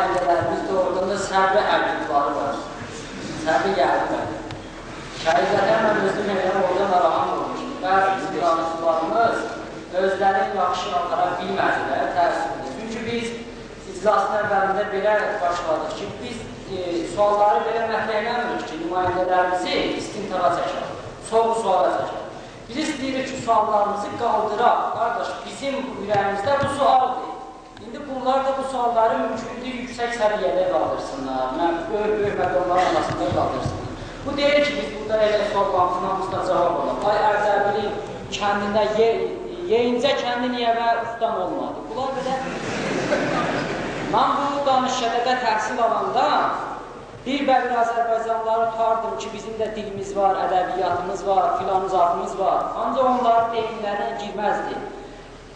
Ailələrimiz doğrudan da səbri əqidləri var. Səbri gəldi. Şəhidətən mən özüm eləyəm orada narahat olmuşum. Bəzi bizim danışıqlarımız özləri yaxşı apara bilmədilər, təəssüflə. Çünki biz iclasın əvvəlində belə başladıq ki, biz sualları belə məhləyləmirik ki, nümayəndələrimizi istintağa çəkək, soğuk suala çəkək. Biz istəyirik ki, suallarımızı qaldıraq. Qardaş, bizim ürəyimizdə bu sualdır. İndi bunlar da bu sualları mümkündür yüksək səviyyədə qaldırsınlar, böyük məqamların arasında qaldırsınlar. Bu deyir ki, biz burada elə suallarımızda cavab olaq. Ay Ərdəbilin kəndində yeyincə kəndi niyə və ustam olmadı? Bunlar belə... Mən bu danışıqda təhsil alanda bir Azərbaycanlıları tutardım ki, bizim də dilimiz var, ədəbiyyatımız var, filanızatımız var. Ancaq onların deyimlərine girməzdi.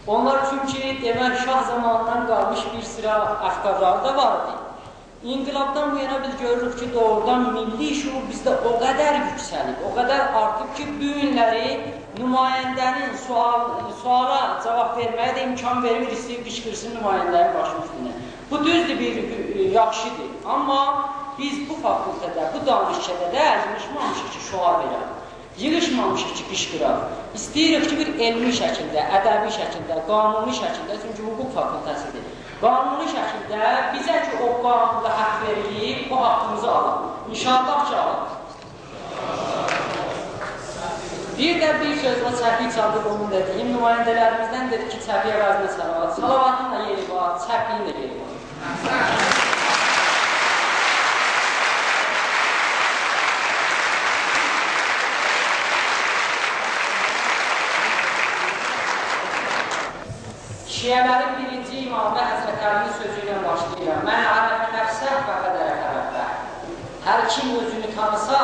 Onlar çünki demək şah zamanından qalmış bir sıra əfqarları da vardı. İnqilabdan bu yana biz görürük ki, doğrudan milli şuur bizdə o qədər yüksəlib, o qədər artıq ki, bu günləri nümayəndənin suala cavab verməyə də imkan verir, istəyib qışqırsın nümayəndənin başının üstünə. Bu düzdür, bir yaxşıdır. Amma biz bu fakültədə, bu danışıqda da yığışmamışıq ki, şuar verək. Yığışmamışıq ki, qışqıraq. İstəyirik ki, bir elmi şəkildə, ədəbi şəkildə, qanuni şəkildə, çünki hüquq fakültəsidir. Qanuni şəkildə bizə ki, o qanunda haqq verilib, bu haqqımızı alaq. İnşallah ki, alaq. Bir də bir sözlə çəpi çaldır onun dediyim, nümayəndələrimizdən dedi ki, çəpi əvəzinə salavat. Salavatın da yeri var, çəpiyin də yeri var. Şiyələrin birinci imamı Həzrət Əlinin sözü ilə başlayıram. Mən ərəf nəfsəh və qədər ərəfə. Hər kim özünü tanısa,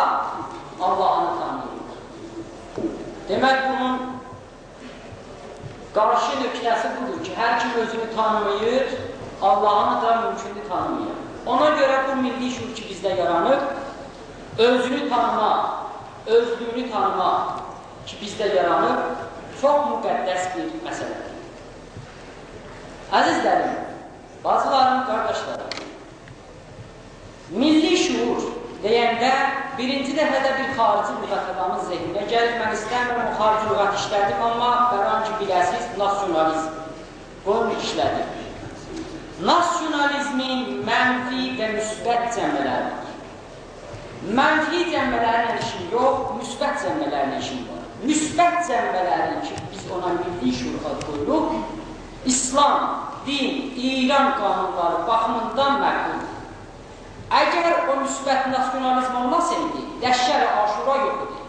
Allah'ını tanıyır. Demək, bunun qarşı nöqtəsi budur ki, hər kim özünü tanımayır, Allah'ını da mümkündür tanımayır. Ona görə bu milli şuur ki, bizdə yaranıb, özünü tanıma, özlüyünü tanıma ki, bizdə yaranıb, çox müqəddəs bir məsələdir. Əzizlərim, bacılarım, qardaşlarım, milli şuur deyəndə birinci dəfədə bir xarici lüğət adamın zehninə gəlir. Mən istəmirəm o xarici lüğət işlədim, amma bəran ki, biləsiz, nasyonalizm. Bunu işlədim. Nasyonalizmin mənfi və müsbət cəmmələri var. Mənfi cəmmələrin işim yox, müsbət cəmmələrin işim var. Müsbət cəmmələrin ki, biz ona milli şuur adı qoyuruq, İslam, din, İran qanunları baxımından məqbuldur. Əgər o müsbət nasyonalizm olmasaydı, Ləşkər-i Aşura yox idi.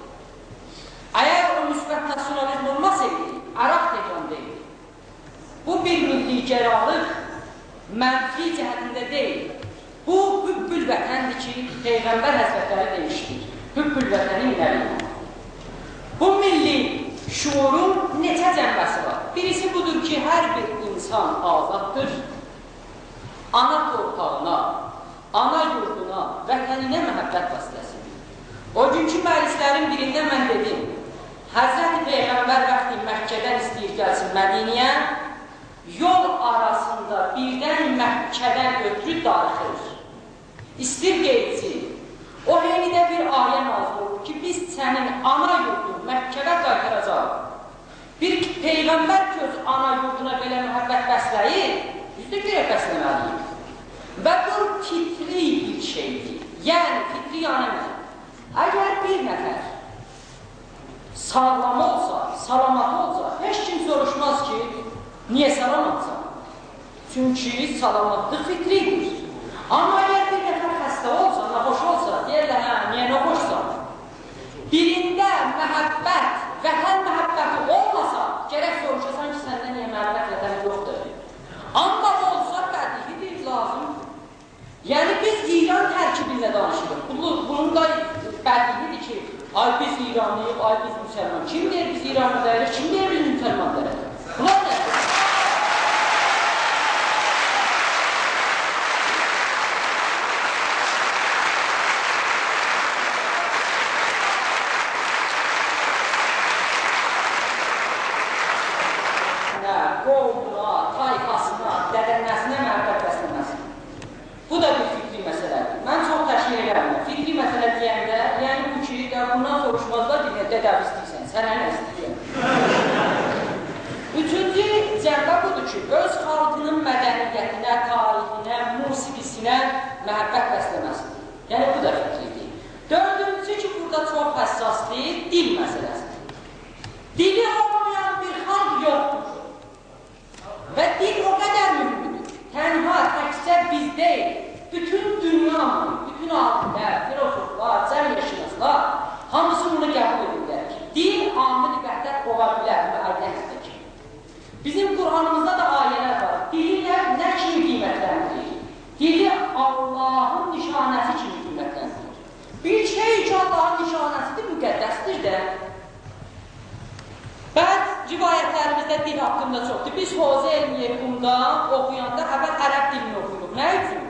Əgər o müsbət nasyonalizm olmasaydı, Əraq tekanındaydı. Bu bir milli gəralıq mənfi cəhətində deyil. Bu, hübbül vətəndir ki, Peyğəmbər Həzrətləri demişdir. Hübbül vətənin nəlidir. Bu milli şuurun neçə cəmbəsi var? Birisi budur ki, hər bir insan azaddır. Ana torpağına, ana yurduna, vətəninə məhəbbət vasitəsidir. O günkü məclislərin birində mən dedim, Həzrəti Peyğəmbər vaxtı Məkkədən istəyir gəlsin Mədiniyə, yol arasında birdən Məkkədən ötürü darıxır. İstir qeytsin. O heynidə bir ayə nazil olur ki, biz sənin ana yurdun Məkkədə qaytaracaq. Bir Peyğəmbər ki, öz ana yurduna belə mühəbbət bəsləyir, biz də görə bəsləməliyik. Və bu fitri bir şeydir. Yəni, fitri yanı əgər bir nəfər sağlam olsa, salamat olsa, heç kim soruşmaz ki, niyə salamatsan? Çünki salamatlıq fitridir. Amma əgər bir nəfər xəstə olsa, naxoş olsa, deyirlər, hə, niyə naxoşsan? Birində məhəbbət, vətən məhəbbəti olmasa, gərək soruşasan ki, səndə niyə məhəbbət vətəni yoxdur? Amma olsa, bədihidir, lazım. Yəni, biz İran tərkibində danışırıq. Bunun da bədihidir ki, ay biz İranlıyıq, ay biz müsəlman. Kim deyir biz İranlı deyirik, kim deyir biz müsəlman deyirik? Bunlar nədir? Qovuna, tayfasına, dədənləsinə məhəbbət bəsləməsin. tədavi istəyirsən, sənə nə istəyirəm? Üçüncü cəmbə budur ki, öz xalqının mədəniyyətinə, tarixinə, musiqisinə məhəbbət bəsləməsidir. Yəni, bu da fikirdir. Dördüncüsü ki, burada çox həssasdır, dil məsələsidir. Dili olmayan bir xalq yoxdur. Və dil o qədər mühümdür. Tənha, təkcə biz deyil, bütün dünyanın, bütün alimlər, filosoflar, cəmiyyətşünaslar hamısı bunu qəbul edirlər ki, dil amil vəhdət ola bilər müəyyəndir ki. Bizim Qur'anımızda da ayələr var. Dili nə kimi qiymətləndirir? Dili Allahın nişanəsi kimi qiymətləndirir. Bir şey ki, Allahın nişanəsidir, müqəddəsdir də. Bəzi rivayətlərimizdə dil haqqında çoxdur. Biz Hozə elmiyyəkumda oxuyanda əvvəl ərəb dilini oxuyuruq. Nə üçün?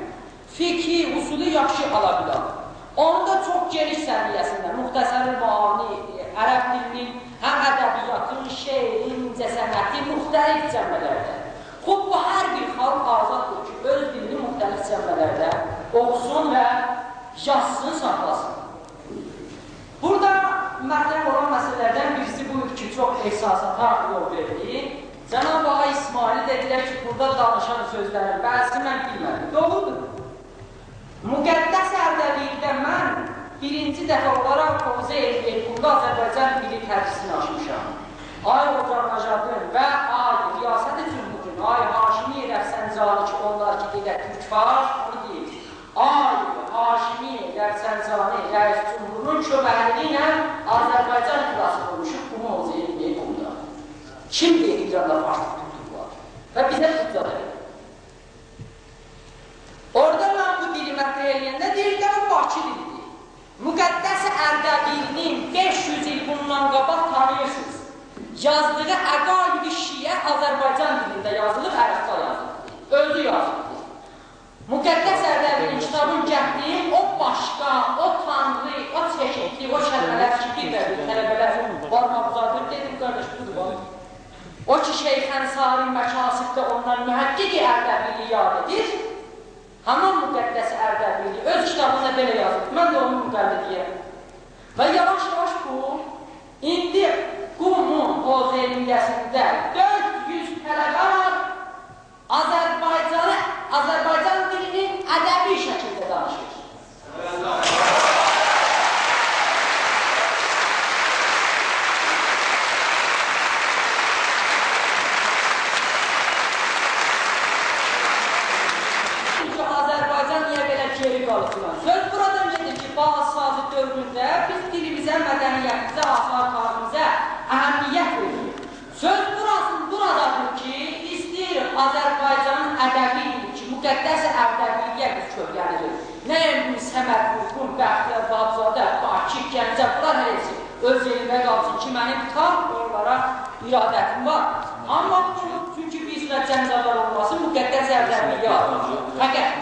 Fikri, usulü yaxşı ala bilər. Onu da çox geniş səviyyəsində, müxtəsər-ül maani, ərəb dilinin, həm ədəbiyyatın, şeirin, incəsənəti, müxtəlif cəmbələrdə. Xub, bu hər bir xalq azaddır ki, öz dilini müxtəlif cəmbələrdə oxusun və yazsın, saxlasın. Burada məhləm olan məsələlərdən birisi bu ki, çox ehsasata yol verdi. Cənab Ağa İsmail dedilər ki, burada danışan sözlərin bəzi mən bilmədim. Doğrudur. Müqəddəs Ərdəbildə mən birinci dəfə olaraq Hozə elmiyyəkumda Azərbaycan dili tərcüsünü açmışam. Ay Ocarnajadın və ay Riyasət-i Cümhurun, ay Haşimi Rəfsəncani ki, onlar ki, dedə Türk var, onu deyil. Ay Haşimi Rəfsəncani, Rəis Cümhurun köməkliyi ilə Azərbaycan kilası olmuşub bu Hozə elmiyyəkumda. Kim deyil İran'da farklı tutduqlar və bizə tutduqlar edir. Orada mən bu dili məqrə eləyəndə deyirlər, o Bakı dilidir. Müqəddəs Ərdəbilinin 500 il bundan qabaq tanıyırsınız. Yazdığı Əqaid-i Şiə Azərbaycan dilində yazılır, ərəbdə yazılır. Özü yazılır. Müqəddəs Ərdəbilinin kitabın gətirdiyi o başqa, o tanrı, o çeşitli, o kəlmələr ki, bir tələbələr barmaq uzadır, dedim, qardaş, budur var. O ki, Şeyxən Sari Məkasibdə ondan mühəqqqiq Ərdəbili yad edir. Haman müqəddəs Ərdəbili öz kitabında belə yazır. Mən də onun müqəllidiyəm. Və yavaş-yavaş bu, indi Qumun Hozə elmiyyəsində 400 tələbə var, Azərbaycan dilinin ədəbi şəkildə danışır. Söz buradan gedir ki, Bağız-Sazı dövründə biz dilimizə, mədəniyyətimizə, asar-tariximizə əhəmiyyət veririk. Söz buradadır ki, istəyir Azərbaycanın ədəbi dili ki, müqəddəs Ərdəbiliyyə biz kökləniriz. Nə emin Səməd, Vurqun, Bəxtiyar, Babzadə, Bakı, Gəncə, bunlar həlisi öz yerində qalsın ki, mənim tam onlara iradətim var. Amma çünki biz Cəncələr olması müqəddəs Ərdəbiliyyə alır. Fəqət